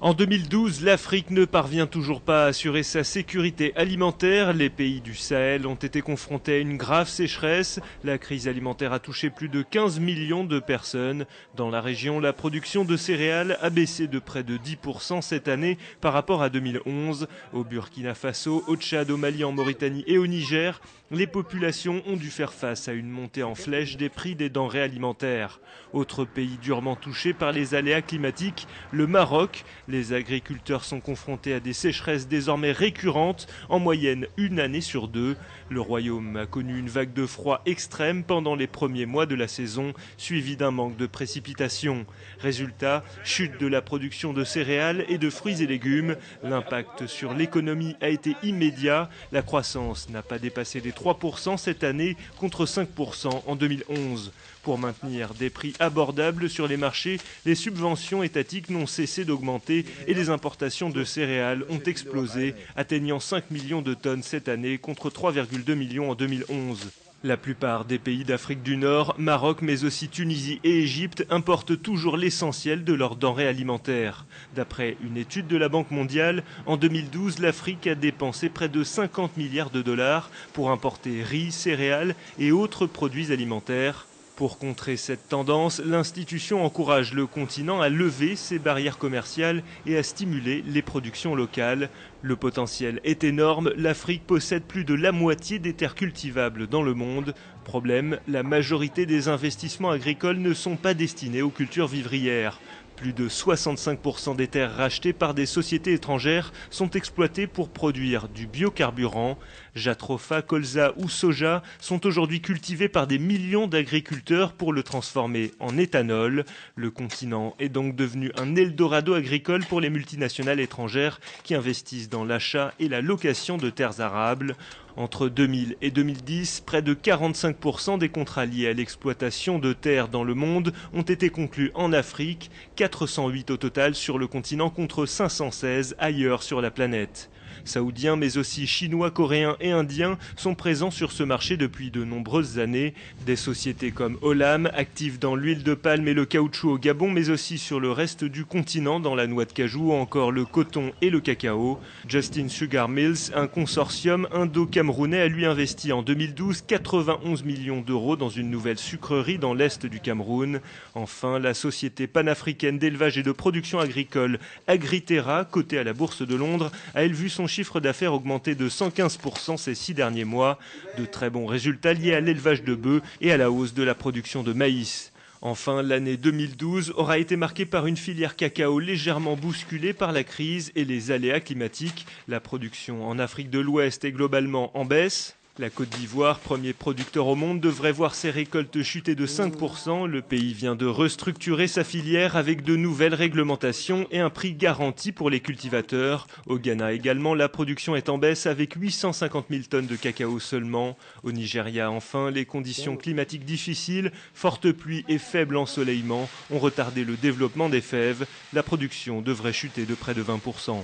En 2012, l'Afrique ne parvient toujours pas à assurer sa sécurité alimentaire. Les pays du Sahel ont été confrontés à une grave sécheresse. La crise alimentaire a touché plus de 15 millions de personnes. Dans la région, la production de céréales a baissé de près de 10% cette année par rapport à 2011. Au Burkina Faso, au Tchad, au Mali, en Mauritanie et au Niger, les populations ont dû faire face à une montée en flèche des prix des denrées alimentaires. Autre pays durement touché par les aléas climatiques, le Maroc. Les agriculteurs sont confrontés à des sécheresses désormais récurrentes, en moyenne une année sur deux. Le royaume a connu une vague de froid extrême pendant les premiers mois de la saison, suivie d'un manque de précipitations. Résultat, chute de la production de céréales et de fruits et légumes. L'impact sur l'économie a été immédiat. La croissance n'a pas dépassé les 3% cette année contre 5% en 2011. Pour maintenir des prix abordables sur les marchés, les subventions étatiques n'ont cessé d'augmenter et les importations de céréales ont explosé, atteignant 5 millions de tonnes cette année contre 3,2 millions en 2011. La plupart des pays d'Afrique du Nord, Maroc mais aussi Tunisie et Égypte importent toujours l'essentiel de leurs denrées alimentaires. D'après une étude de la Banque mondiale, en 2012, l'Afrique a dépensé près de 50 milliards de dollars pour importer riz, céréales et autres produits alimentaires. Pour contrer cette tendance, l'institution encourage le continent à lever ses barrières commerciales et à stimuler les productions locales. Le potentiel est énorme, l'Afrique possède plus de la moitié des terres cultivables dans le monde. Problème, la majorité des investissements agricoles ne sont pas destinés aux cultures vivrières. Plus de 65% des terres rachetées par des sociétés étrangères sont exploitées pour produire du biocarburant. Jatropha, colza ou soja sont aujourd'hui cultivés par des millions d'agriculteurs pour le transformer en éthanol. Le continent est donc devenu un Eldorado agricole pour les multinationales étrangères qui investissent dans l'achat et la location de terres arables. Entre 2000 et 2010, près de 45% des contrats liés à l'exploitation de terres dans le monde ont été conclus en Afrique, 408 au total sur le continent contre 516 ailleurs sur la planète. Saoudiens mais aussi chinois, coréens et indiens sont présents sur ce marché depuis de nombreuses années. Des sociétés comme Olam, actives dans l'huile de palme et le caoutchouc au Gabon, mais aussi sur le reste du continent dans la noix de cajou ou encore le coton et le cacao. Justin Sugar Mills, un consortium indo-camerounais, a lui investi en 2012 91 millions d'euros dans une nouvelle sucrerie dans l'est du Cameroun. Enfin, la société panafricaine d'élevage et de production agricole Agriterra, cotée à la Bourse de Londres, a elle vu son chiffre d'affaires augmenté de 115% ces 6 derniers mois. De très bons résultats liés à l'élevage de bœufs et à la hausse de la production de maïs. Enfin, l'année 2012 aura été marquée par une filière cacao légèrement bousculée par la crise et les aléas climatiques. La production en Afrique de l'Ouest est globalement en baisse. La Côte d'Ivoire, premier producteur au monde, devrait voir ses récoltes chuter de 5%. Le pays vient de restructurer sa filière avec de nouvelles réglementations et un prix garanti pour les cultivateurs. Au Ghana également, la production est en baisse avec 850 000 tonnes de cacao seulement. Au Nigeria, enfin, les conditions climatiques difficiles, fortes pluies et faible ensoleillement ont retardé le développement des fèves. La production devrait chuter de près de 20%.